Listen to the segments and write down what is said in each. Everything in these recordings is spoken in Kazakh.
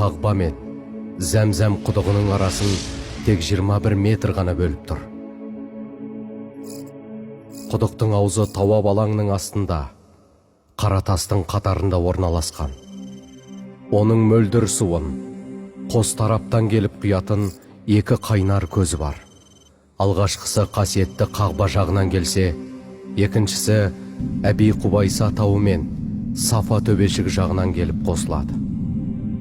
қағба мен Зәмзәм құдығының арасын тек 21 метр ғана бөліп тұр. Құдықтың аузы тауап алаңның астында, қара тастың қатарында орналасқан. Оның мөлдір суын қос тараптан келіп құятын екі қайнар көзі бар. Алғашқысы қасиетті қағба жағынан келсе, екіншісі Әби Құбайса тауы мен Сафа төбешік жағынан келіп қосылады.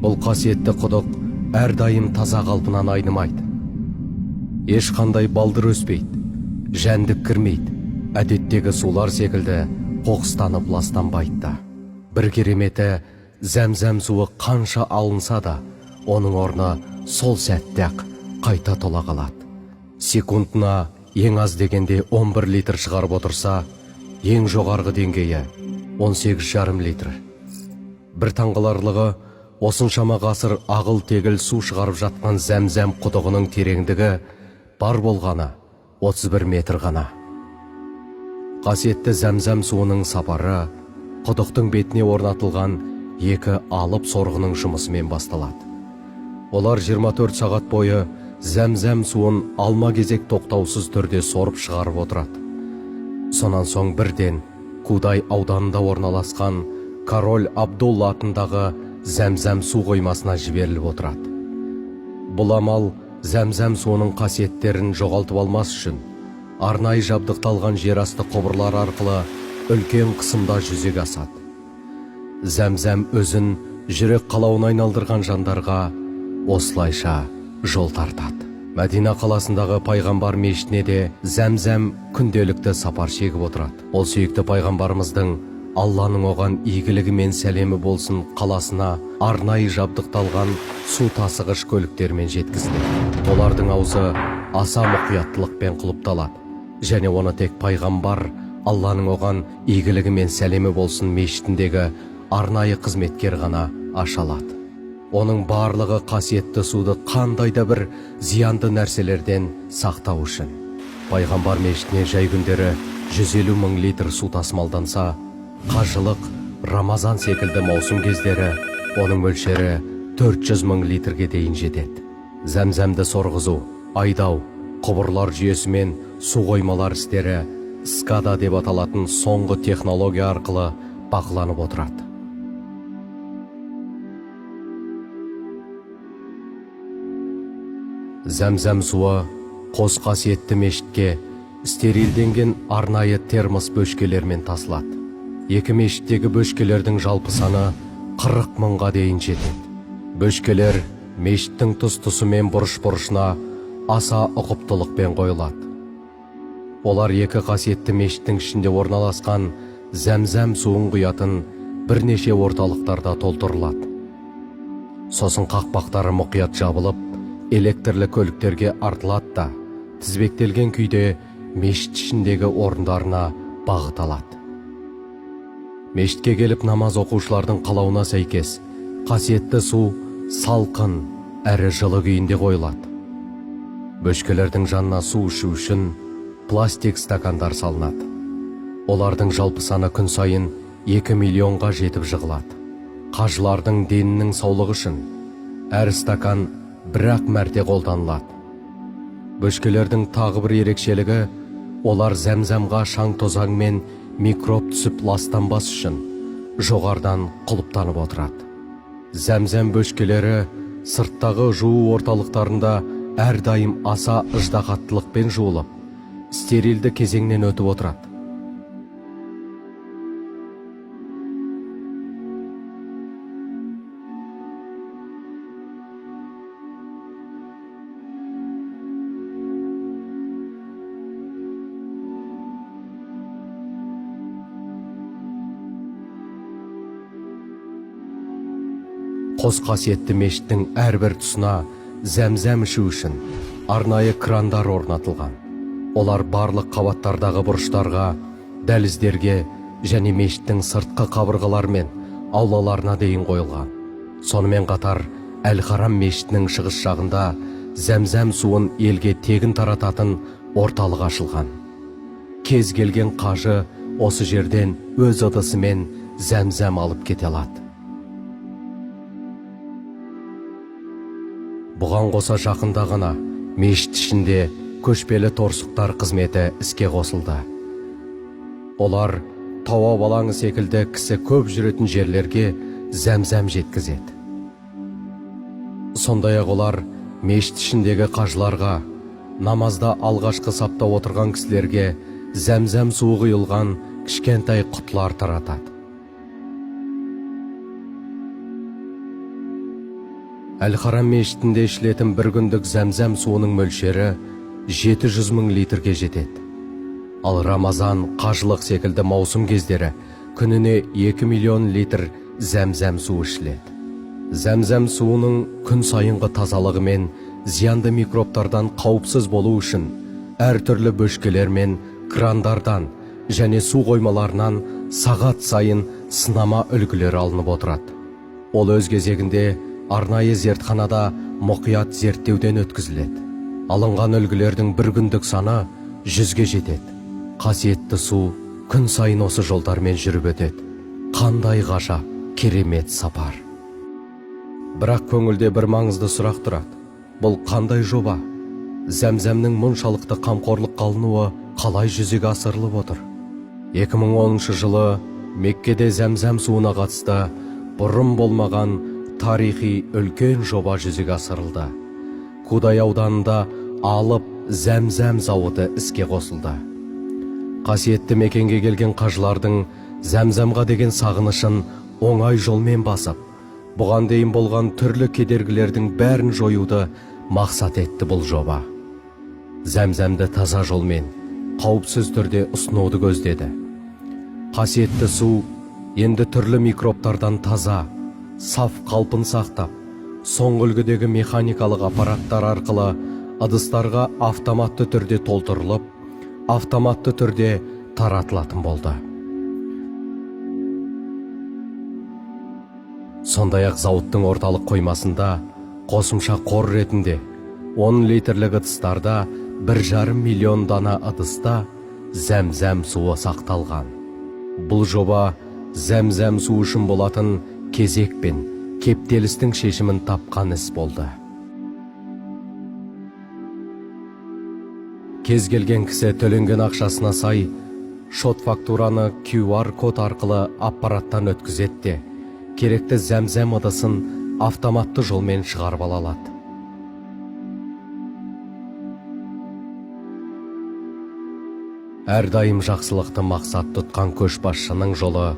Бұл қасиетті құдық әрдайым таза қалпынан айнымайды. Ешқандай балдыр өспейді, жәндік кірмейді, әдеттегі сулар секілді қоқыстанып ластанбайды. Бір кереметі, Зәмзәм суы қанша алынса да, оның орны сол сәтте-ақ қайта тола қалады. Секундына ең аз дегенде 11 литр шығарып отырса, ең жоғарғы деңгейі 18,5 литр. Бір таңғаларлығы, осыншама ғасыр ағыл-тегіл су шығарып жатқан Зәмзәм құдығының тереңдігі бар болғаны 31 метр ғана. Қасиетті Зәмзәм суының сапары құдықтың бетіне орнатылған екі алып сорғының жұмысымен басталады. Олар 24 сағат бойы Зәмзәм суын алма-кезек тоқтаусыз түрде сорып шығарып отырады. Сонан соң бірден Кудай ауданында орналасқан Король Абдулла атындағы Зәмзәм су қоймасына жіберіліп отырады. Бұл амал Зәмзәм суының қасиеттерін жоғалтып алмас үшін арнайы жабдықталған жерасты құбырлар арқылы үлкен қысымда жүзеге асады. Зәмзәм өзін жүрек қалауына айналдырған жандарға осылайша жол тартады. Мәдина қаласындағы пайғамбар мешітіне де Зәмзәм күнделікті сапар шегіп отырады. Ол сүйікті пайғамбарымыздың Алланың оған игілігі мен сәлемі болсын қаласына арнайы жабдықталған су тасығыш көліктермен жеткізіледі. Олардың аузы аса мұқияттылықпен құлыпталады, және оны тек пайғамбар Алланың оған игілігі мен сәлемі болсын мешітіндегі арнайы қызметкер ғана аша алады. Оның барлығы қасиетті суды қандай да бір зиянды нәрселерден сақтау үшін. Пайғамбар мешітіне жай күндері 150 мың литр су тасымалданса, қажылық, Рамазан секілді маусым кездері оның мөлшері 400 мың литрге дейін жетеді. Зәмзәмді сорғызу, айдау, құбырлар жүйесі мен су қоймалар істері СКАДА деп аталатын соңғы технология арқылы бақыланып отырады. Зәмзәм суы қос қасиетті мешітке стерилденген арнайы термос бөшкелермен тасылады. Екі мешіттегі бөшкелердің жалпы саны 40 мыңға дейін жетеді. Бөшкелер мешіттің тұс-тұсы мен бұрыш-бұрышына аса ұқыптылықпен қойылады. Олар екі қасиетті мешіттің ішінде орналасқан Зәмзәм суын құятын бірнеше орталықтарда толтырылады. Сосын қақпақтары мұқият жабылып, электрлі көліктерге артылады да, тізбектелген күйде мешіт ішіндегі орындарына бағыт алады. Мешітке келіп намаз оқушылардың қалауына сәйкес, қасиетті су салқын әрі жылы күйінде қойылады. Бөшкелердің жанына су ішу үшін пластик стакандар салынады. Олардың жалпы саны күн сайын 2 миллионға жетіп жығылады. Қажылардың денінің саулығы үшін әр стакан бір-ақ мәрте қолданылады. Бөшкелердің тағы бір ерекшелігі, олар Зәмзәмға шаң тозаң мен микроб түсіп ластанбас үшін жоғардан құлыптанып отырады. Зәмзәм бөшкелері сырттағы жуу орталықтарында әрдайым аса ыждағаттылықпен жуылып, стерилді кезеңнен өтіп отырады. Қос қасиетті мешіттің әрбір тұсына Зәмзәм ішу үшін арнайы крандар орнатылған. Олар барлық қабаттардағы бұрыштарға, дәліздерге және мешіттің сыртқы қабырғалары мен аулаларына дейін қойылған. Сонымен қатар Әл-Харам мешітінің шығыс жағында Зәмзәм суын елге тегін тарататын орталық ашылған. Кез келген қажы осы жерден өз ыдысымен Зәмзәм алып кете алады. Бұған қоса жақында ғана мешіт ішінде көшпелі торсықтар қызметі іске қосылды. Олар тауа балаңы секілді кісі көп жүретін жерлерге зәмзәм жеткізеді. Сондай-ақ олар мешіт ішіндегі қажыларға, намазда алғашқы сапта отырған кісілерге зәмзәм суы құйылған кішкентай құтылар таратады. Әл-Харам мешітінде ішілетін бір күндік зәмзәм суының мөлшері 700 000 литрге жетеді. Ал Рамазан, қажылық секілді маусым кездері күніне 2 миллион литр зәмзәм суы ішіледі. Зәмзәм суының күн сайынғы тазалығы мен зиянды микробтардан қауіпсіз болу үшін әртүрлі бөшкелер мен крандардан және су қоймаларынан сағат сайын сынама үлгілері алынып отырады. Ол өз кезегінде арнайы зертханада мұқият зерттеуден өткізіледі. Алынған үлгілердің бір күндік саны 100-ге жетеді. Қасиетті су күн сайын осы жолдармен жүріп өтеді. Қандай ғажап, керемет сапар. Бірақ көңілде бір маңызды сұрақ тұрады. Бұл қандай жоба? Зәмзәмнің мұншалықты қамқорлыққа алынуы қалай жүзеге асырылып отыр? 2010 жылы Меккеде зәмзәм суына қатысты бұрын болмаған тарихи үлкен жоба жүзеге асырылды. Кудай ауданында алып зәмзәм зауыты іске қосылды. Қасиетті мекенге келген қажылардың зәмзәмға деген сағынышын оңай жолмен басып, бұған дейін болған түрлі кедергілердің бәрін жоюды мақсат етті бұл жоба. Зәмзәмді таза жолмен, қауіпсіз түрде ұсынуды көздеді. Қасиетті су енді түрлі микробтардан таза, саф қалпын сақтап, соңғы үлгідегі механикалық аппараттар арқылы ыдыстарға автоматты түрде толтырылып, автоматты түрде таратылатын болды. Сондай-ақ зауыттың орталық қоймасында қосымша қор ретінде 10 литрлік ыдыстарда 1,5 миллион дана ыдыста зәмзәм суы сақталған. Бұл жоба зәмзәм су үшін болатын кезек пен кептелістің шешімін тапқан іс болды. Кез келген кісі төленген ақшасына сай шот фактураны QR код арқылы аппараттан өткізеді, керекті зәмзәм ыдысын автоматты жолмен шығарып ала алады. Әрдайым жақсылықты мақсат тұтқан көшбасшының жолы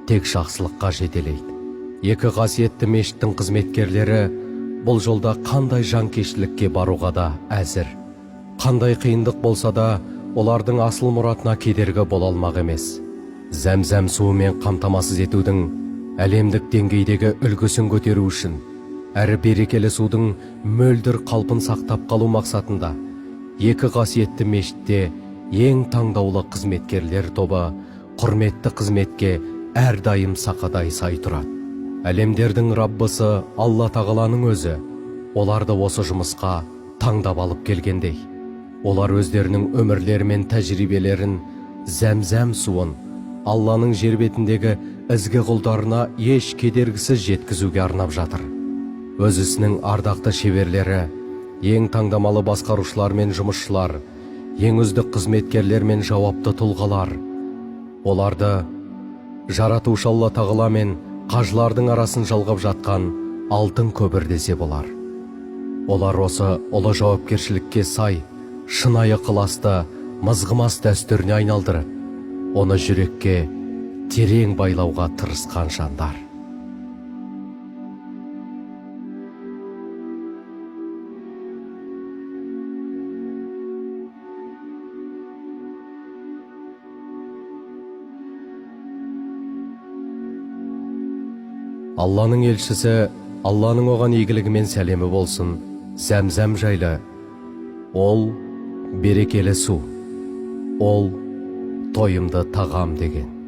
тек жақсылыққа жетелейді. Екі қасиетті мешіттің қызметкерлері бұл жолда қандай жанкештілікке баруға да әзір. Қандай қиындық болса да, олардың асыл мұратына кедергі бола алмақ емес. Зәмзәм суымен қамтамасыз етудің әлемдік деңгейдегі үлгісін көтеру үшін, әрі берекелі судың мөлдір қалпын сақтап қалу мақсатында, екі қасиетті мешітте ең таңдаулы қызметкерлер тобы құрметті қызметке әрдайым сақадай сай тұрады. Әлемдердің Раббысы Алла Тағаланың өзі оларды осы жұмысқа таңдап алып келгендей. Олар өздерінің өмірлері мен тәжірибелерін зәмзәм суын Алланың жер бетіндегі ізгі құлдарына еш кедергісіз жеткізуге арнап жатыр. Өз ісінің ардақты шеберлері, ең таңдамалы басқарушылар мен жұмысшылар, ең үздік қызметкерлер мен жауапты тұлғалар, оларды жаратушы Алла Тағала мен қажылардың арасын жалғап жатқан алтын көпір десе болар. Олар осы ұлы жауапкершілікке сай, шынайы ықыласты, мызғымас дәстүріне айналдырып, оны жүрекке терең байлауға тырысқан жандар. Алланың елшісі, Алланың оған игілігі мен сәлемі болсын, зәмзәм жайлы. Ол берекелі су, ол тойымды тағам деген.